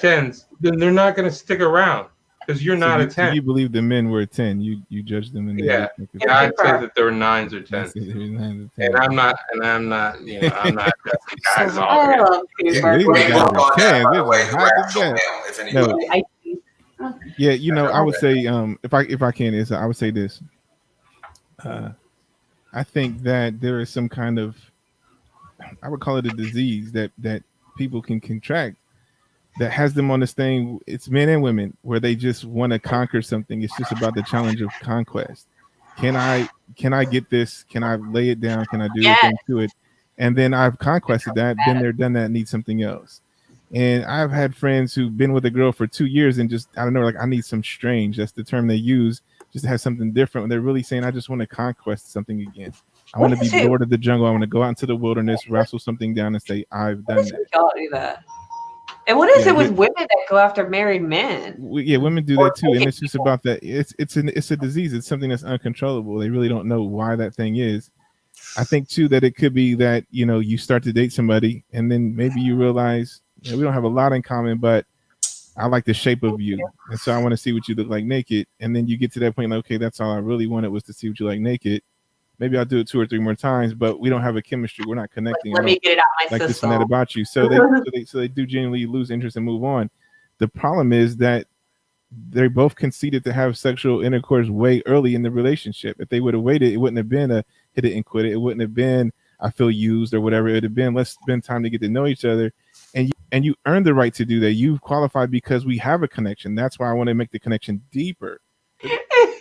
then they're not gonna stick around because you're not a 10. So you believe the men were a 10? You judged them and I'd say that there were 9s or 10s. And I'm not, you know, I'm not judging guys all here. Yeah, you know, I would say if I can is I would say this. I think that there is some kind of, I would call it a disease that people can contract that has them on this thing. It's men and women where they just want to conquer something. It's just about the challenge of conquest. Can I get this? Can I lay it down? Can I do anything to it? And then I've conquested that, been there, done that, need something else. And I've had friends who've been with a girl for 2 years and just, I don't know, like I need some strange. That's the term they use, just to have something different. They're really saying, I just want to conquest something again. I want to be Lord of the jungle. I want to go out into the wilderness, wrestle something down and say, I've done that. Y'all do that. And what is it with women that go after married men? Women do that too. And it's just about that. It's a disease. It's something that's uncontrollable. They really don't know why that thing is. I think too that it could be that, you know, you start to date somebody and then maybe you realize, you know, we don't have a lot in common, but I like the shape of you. And so I want to see what you look like naked. And then you get to that point, like, okay, that's all I really wanted was to see what you like naked. Maybe I'll do it 2 or 3 more times, but we don't have a chemistry. We're not connecting. Let me get it out my system. Like this and that about you. So they do genuinely lose interest and move on. The problem is that they both conceded to have sexual intercourse way early in the relationship. If they would have waited, it wouldn't have been a hit it and quit it. It wouldn't have been I feel used or whatever. It would have been let's spend time to get to know each other. And you earned the right to do that. You've qualified because we have a connection. That's why I want to make the connection deeper.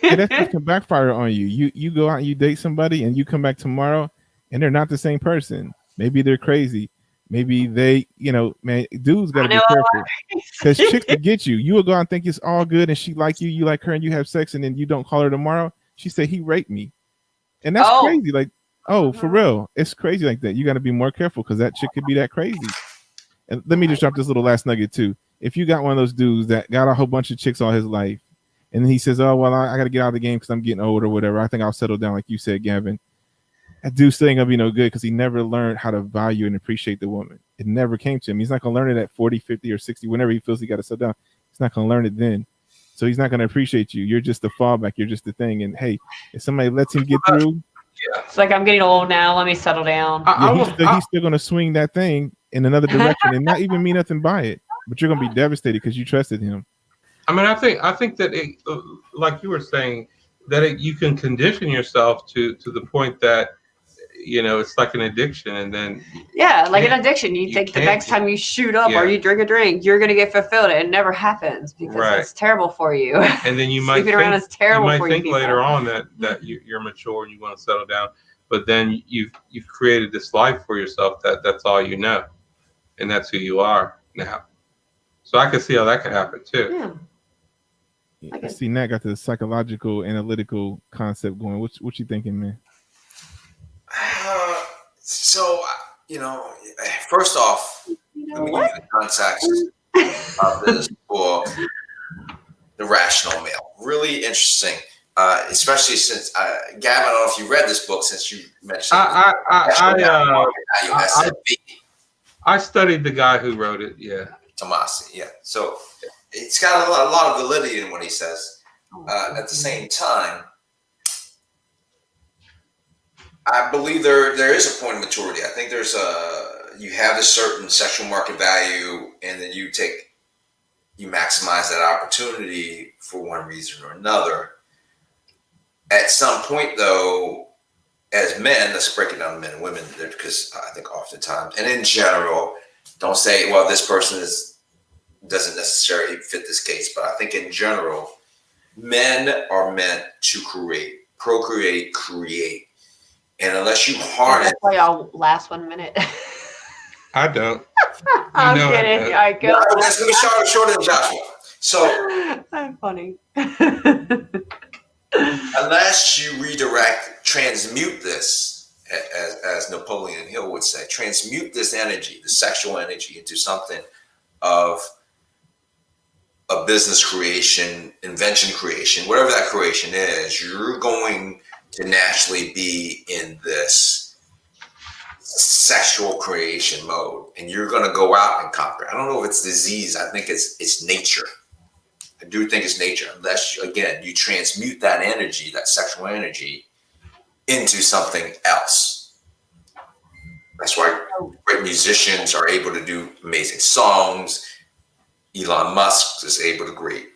And that can backfire on you. You go out and you date somebody and you come back tomorrow and they're not the same person. Maybe they're crazy. Maybe they, you know, man, dudes got to be careful because chicks will get you. You will go out and think it's all good and she like you like her and you have sex and then you don't call her tomorrow. She said he raped me. And that's crazy. Like, for real. It's crazy like that. You got to be more careful because that chick could be that crazy. And let me just drop this little last nugget too. If you got one of those dudes that got a whole bunch of chicks all his life, and then he says, oh, well, I got to get out of the game because I'm getting old or whatever. I think I'll settle down like you said, Gavin. That dude still ain't going to be no good because he never learned how to value and appreciate the woman. It never came to him. He's not going to learn it at 40, 50, or 60, whenever he feels he got to settle down. He's not going to learn it then. So he's not going to appreciate you. You're just the fallback. You're just the thing. And, hey, if somebody lets him get through. It's like, I'm getting old now. Let me settle down. He's still going to swing that thing in another direction and not even mean nothing by it. But you're going to be devastated because you trusted him. I mean, I think that it, like you were saying, that you can condition yourself to the point that, you know, it's like an addiction, and then like an addiction. You think the next time you shoot up or you drink a drink, you're gonna get fulfilled. It never happens because it's terrible for you. And then you might sleeping around is terrible. You might for think you later on that you're mature and you want to settle down, but then you've created this life for yourself that's all you know, and that's who you are now. So I can see how that could happen too. I see Nat got the psychological, analytical concept going. What you thinking, man? So, you know, first off, let me give you the context of this for the rational male. Really interesting, especially since Gavin, I don't know if you read this book since you mentioned. I studied the guy who wrote it. Yeah, Tomasi. Yeah, so it's got a lot of validity in what he says. At the same time, I believe there is a point of maturity. I think you have a certain sexual market value, and then you maximize that opportunity for one reason or another. At some point, though, as men, let's break it down to men and women, because I think oftentimes, and in general, don't say, well, this person doesn't necessarily fit this case, but I think in general, men are meant to procreate, create. And unless you harness, that's why y'all last 1 minute. I don't. I'm kidding. I go. That's gonna be shorter than Joshua. So I'm funny. Unless you transmute this, as Napoleon Hill would say, transmute this energy, the sexual energy, into something of a business creation, invention creation, whatever that creation is, you're going to naturally be in this sexual creation mode, and you're going to go out and conquer. I don't know if it's disease. I think it's nature. I do think it's nature, unless, again, you transmute that energy, that sexual energy, into something else. That's why great musicians are able to do amazing songs. Elon Musk is able to create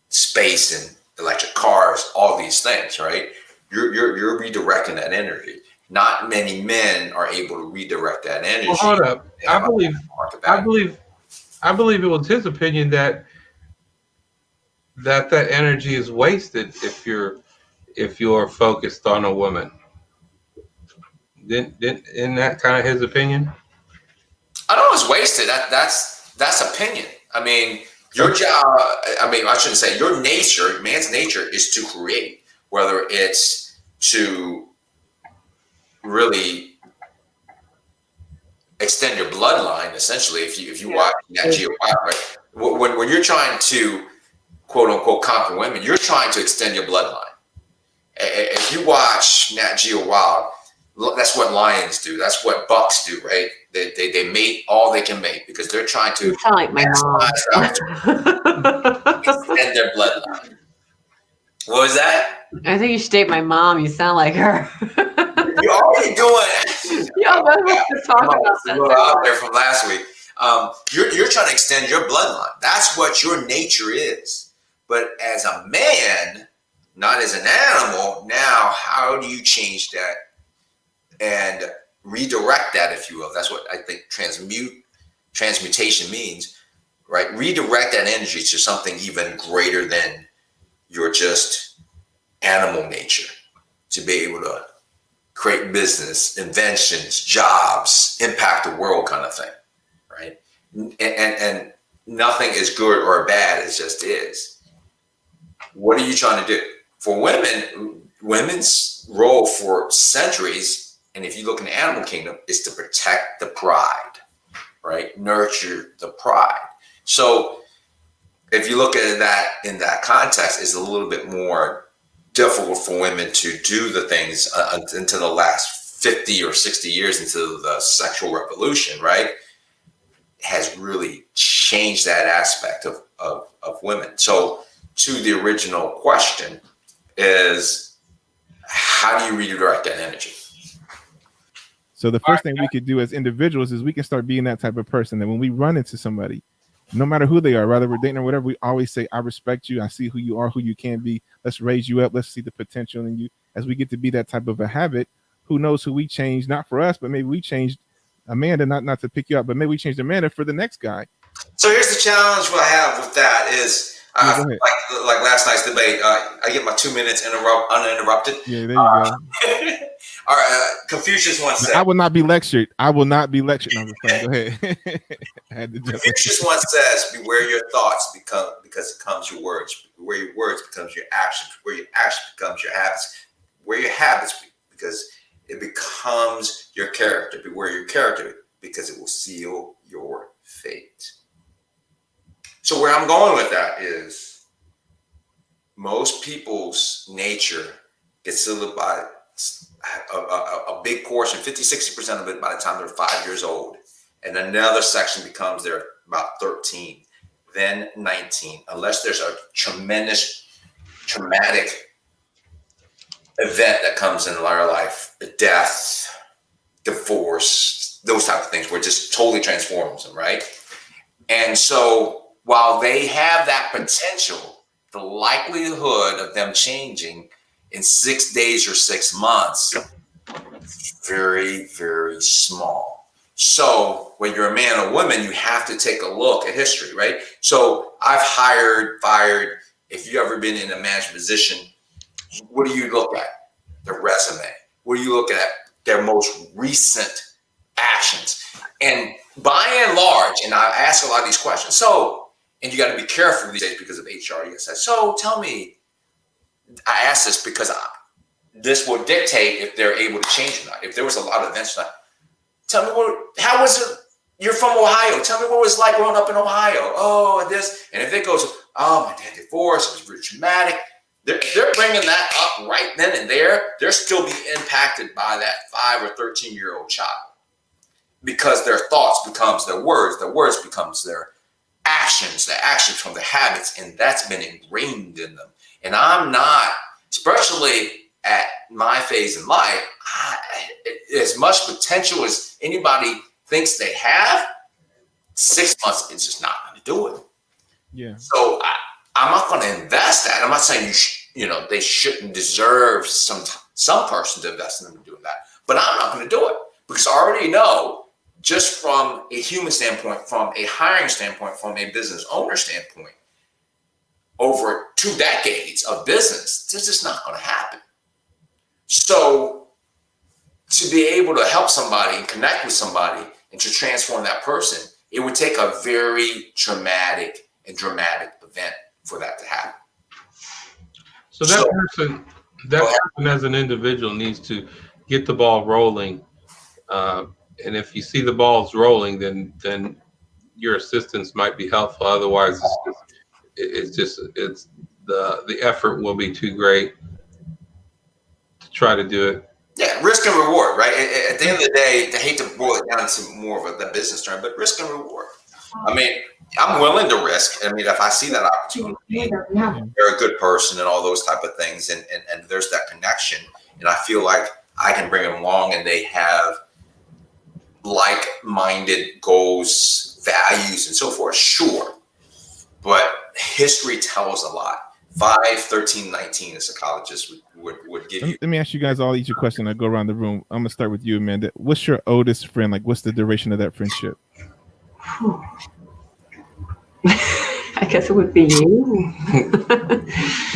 space and electric cars, all these things, right? You're redirecting that energy. Not many men are able to redirect that energy. Well, hold up. I believe it was his opinion that energy is wasted if you're focused on a woman. Isn't that kind of his opinion? I don't know it's wasted. That's opinion. I mean, your job, I shouldn't say your nature, man's nature is to create, whether it's to really extend your bloodline, essentially. If you watch Nat Geo Wild, right? When you're trying to quote unquote conquer women, you're trying to extend your bloodline. If you watch Nat Geo Wild, that's what lions do. That's what bucks do, right? They mate all they can mate because they're trying to like my mom. extend their bloodline. What was that? I think you should date my mom. You sound like her. You're already doing it. Yeah, but we'll talk about that. Out there from last week. You're trying to extend your bloodline. That's what your nature is. But as a man, not as an animal, now how do you change that and redirect that, if you will? That's what I think transmutation means, right? Redirect that energy to something even greater than your just animal nature, to be able to create business, inventions, jobs, impact the world kind of thing, right? And nothing is good or bad, it just is. What are you trying to do? For women, women's role for centuries, and if you look in the animal kingdom, is to protect the pride, right? Nurture the pride. So if you look at that in that context, it's a little bit more difficult for women to do the things until the last 50 or 60 years into the sexual revolution, right? Has really changed that aspect of women. So to the original question is, how do you redirect that energy? So the first thing we could do as individuals is we can start being that type of person that when we run into somebody, no matter who they are, whether we're dating or whatever, we always say, I respect you. I see who you are, who you can be. Let's raise you up. Let's see the potential in you. As we get to be that type of a habit, who knows who we change, not for us, but maybe we changed Amanda, not to pick you up, but maybe we changed Amanda for the next guy. So here's the challenge what I have with that is, like last night's debate, I get my 2 minutes uninterrupted. Yeah, there you go. All right, Confucius once said, I will not be lectured. I will not be lectured. No, go ahead. Confucius once says, beware your thoughts because it becomes your words. Beware your words becomes your actions. Beware your actions becomes your habits. Beware your habits because it becomes your character. Beware your character because it will seal your fate. So where I'm going with that is most people's nature gets sealed by a big portion, 50-60% of it by the time they're 5 years old. And another section becomes they're about 13, then 19, unless there's a tremendous traumatic event that comes in their life, death, divorce, those type of things where it just totally transforms them, right? And so while they have that potential, the likelihood of them changing in 6 days or 6 months is very, very small. So when you're a man or woman, you have to take a look at history, right? So I've hired, fired. If you've ever been in a management position, what do you look at? Their resume. What do you look at? Their most recent actions. And by and large, and I ask a lot of these questions. And you got to be careful these days because of HR. You said, so tell me, I ask this because this will dictate if they're able to change or not. If there was a lot of events, tell me how was it? You're from Ohio. Tell me what it was like growing up in Ohio. Oh, and this. And if it goes, oh, my dad divorced, it was really traumatic. They're bringing that up right then and there. They're still being impacted by that 5 or 13-year-old child because their thoughts becomes their words becomes their actions, the actions from the habits, and that's been ingrained in them. And I'm not, especially at my phase in life, as much potential as anybody thinks they have, 6 months is just not going to do it. Yeah. So I'm not going to invest that. I'm not saying they shouldn't deserve some person to invest in them doing that, but I'm not going to do it because I already know, just from a human standpoint, from a hiring standpoint, from a business owner standpoint, over 2 decades of business, this is not going to happen. So to be able to help somebody and connect with somebody and to transform that person, it would take a very traumatic and dramatic event for that to happen. So that person as an individual needs to get the ball rolling. And if you see the balls rolling, then your assistance might be helpful. Otherwise, the effort will be too great to try to do it. Yeah, risk and reward, right? At the end of the day, I hate to boil it down to more of the business term, but risk and reward. I mean, I'm willing to risk. I mean, if I see that opportunity, they're a good person and all those type of things, and there's that connection, and I feel like I can bring them along, and they have like-minded goals, values, and so forth. Sure, but history tells a lot. 5, 13, 19 as psychologists would give you. Let me ask you guys all each a question. I go around the room. I'm gonna start with you, Amanda. What's your oldest friend? Like, what's the duration of that friendship? I guess it would be you.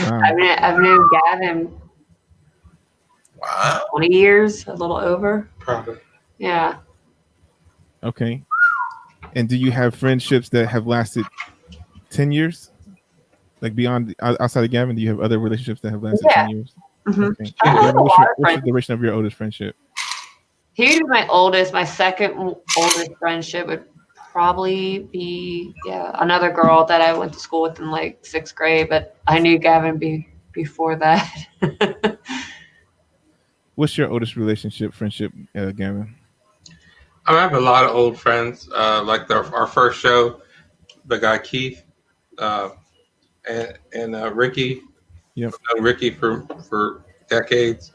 Wow. I've known Gavin 20 years, a little over. Probably. Yeah. Okay. And do you have friendships that have lasted 10 years? Like beyond, outside of Gavin, do you have other relationships that have lasted 10 years? Mm-hmm. Okay. What's the duration of your oldest friendship? He was my oldest. My second oldest friendship would probably be another girl that I went to school with in like 6th grade, but I knew Gavin before that. What's your oldest friendship, Gavin? I have a lot of old friends, like our first show, the guy Keith, and Ricky. Yep. I've known Ricky for decades.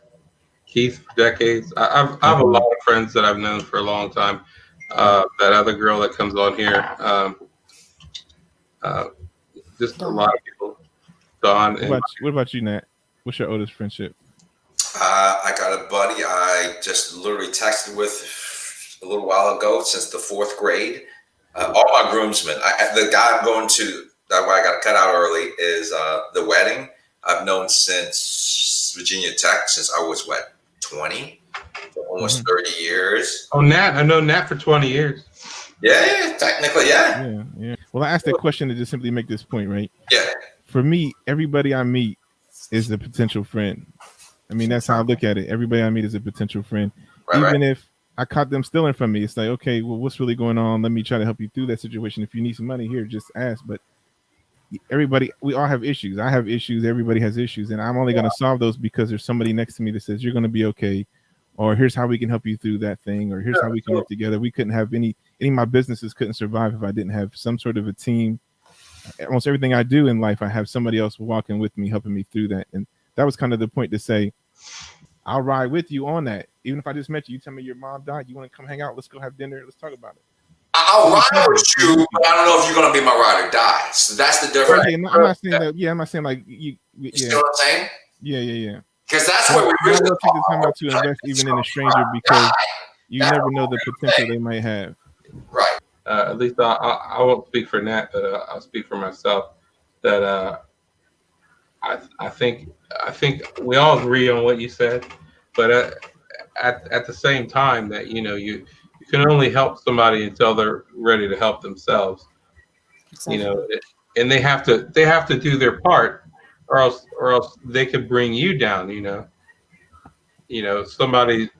Keith for decades. I have a lot of friends that I've known for a long time. That other girl that comes on here, just a lot of people. Dawn. What about you, Nat? What's your oldest friendship? I got a buddy I just literally texted with a little while ago since the 4th grade. All my groomsmen. The guy I'm going to, that why I got cut out early, is the wedding. I've known since Virginia Tech, since I was 20, so almost 30 years. Oh, Nat, I know Nat for 20 years. Yeah, technically, yeah. Well, I asked that question to just simply make this point, right? Yeah. For me, everybody I meet is a potential friend. I mean, that's how I look at it. Everybody I meet is a potential friend. Even if I caught them stealing from me, it's like, okay, well, what's really going on? Let me try to help you through that situation. If you need some money here, just ask. But everybody, we all have issues. I have issues. Everybody has issues. And I'm only going to solve those because there's somebody next to me that says, you're going to be okay. Or here's how we can help you through that thing. Or here's how we can work together. We couldn't have any of my businesses couldn't survive if I didn't have some sort of a team. Almost everything I do in life, I have somebody else walking with me, helping me through that. And that was kind of the point to say, I'll ride with you on that. Even if I just met you, you tell me your mom died, you want to come hang out, let's go have dinner, let's talk about it. I'll ride with you, but I don't know if you're going to be my ride or die. So that's the difference. Okay, no, I'm not saying that. Yeah, I'm not saying like you. You see what I'm saying? Yeah. Because that's where we really take the time out to invest even in a stranger because you never know the potential they might have. Right. At least I won't speak for Nat, but I'll speak for myself. That I think we all agree on what you said, but at the same time that you can only help somebody until they're ready to help themselves. Exactly. And they have to do their part, or else they could bring you down. Somebody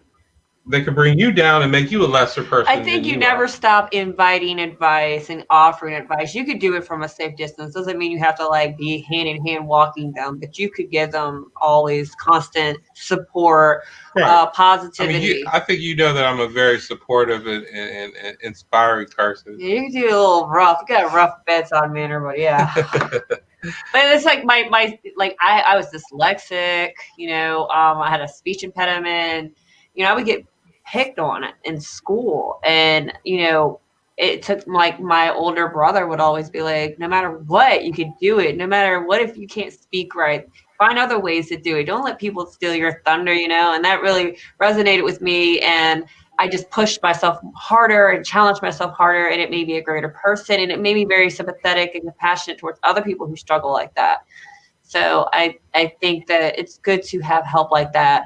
they could bring you down and make you a lesser person. I think you never stop inviting advice and offering advice. You could do it from a safe distance. Doesn't mean you have to like be hand in hand walking them, but you could give them always constant support, Right. positivity. I think you know that I'm a very supportive and inspiring person. Yeah, you can do a little rough. You got a rough bedside manner, but yeah. But it's like I was dyslexic, I had a speech impediment. I would get picked on it in school, and it took like my older brother would always be like, no matter what, you could do it. No matter what, if you can't speak right, find other ways to do it. Don't let people steal your thunder, and that really resonated with me. And I just pushed myself harder and challenged myself harder, and it made me a greater person, and it made me very sympathetic and compassionate towards other people who struggle like that. So I think that it's good to have help like that.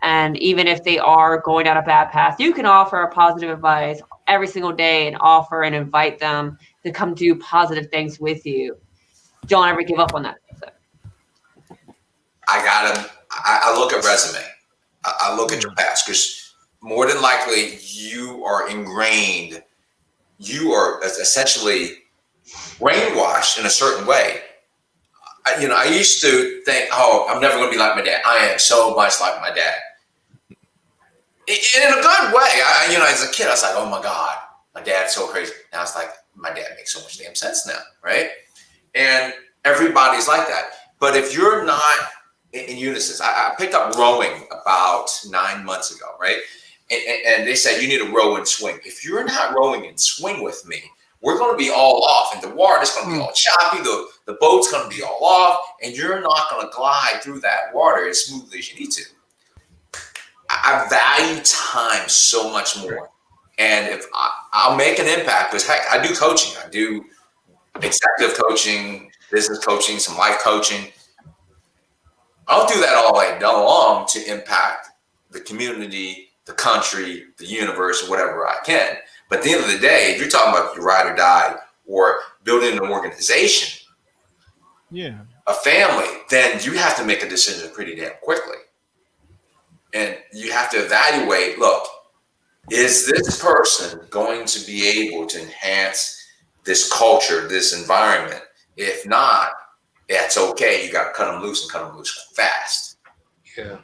And even if they are going down a bad path, you can offer a positive advice every single day and offer and invite them to come do positive things with you. Don't ever give up on that. So. I look at resume. I look at your past, because more than likely you are ingrained. You are essentially brainwashed in a certain way. I used to think, oh, I'm never going to be like my dad. I am so much like my dad. In a good way. As a kid, I was like, oh my God, my dad's so crazy. Now it's like, my dad makes so much damn sense now, right? And everybody's like that. But if you're not in unison, I picked up rowing about 9 months ago, right? And they said, you need to row and swing. If you're not rowing and swing with me, we're going to be all off, and the water's going to be all choppy. The boat's going to be all off, and you're not going to glide through that water as smoothly as you need to. I value time so much more. And if I'll make an impact, because heck, I do coaching. I do executive coaching, business coaching, some life coaching. I'll do that all day long to impact the community, the country, the universe, whatever I can. But at the end of the day, if you're talking about your ride or die or building an organization, a family, then you have to make a decision pretty damn quickly. And you have to evaluate, look, is this person going to be able to enhance this culture, this environment? If not, that's okay. You got to cut them loose and cut them loose fast. Yeah.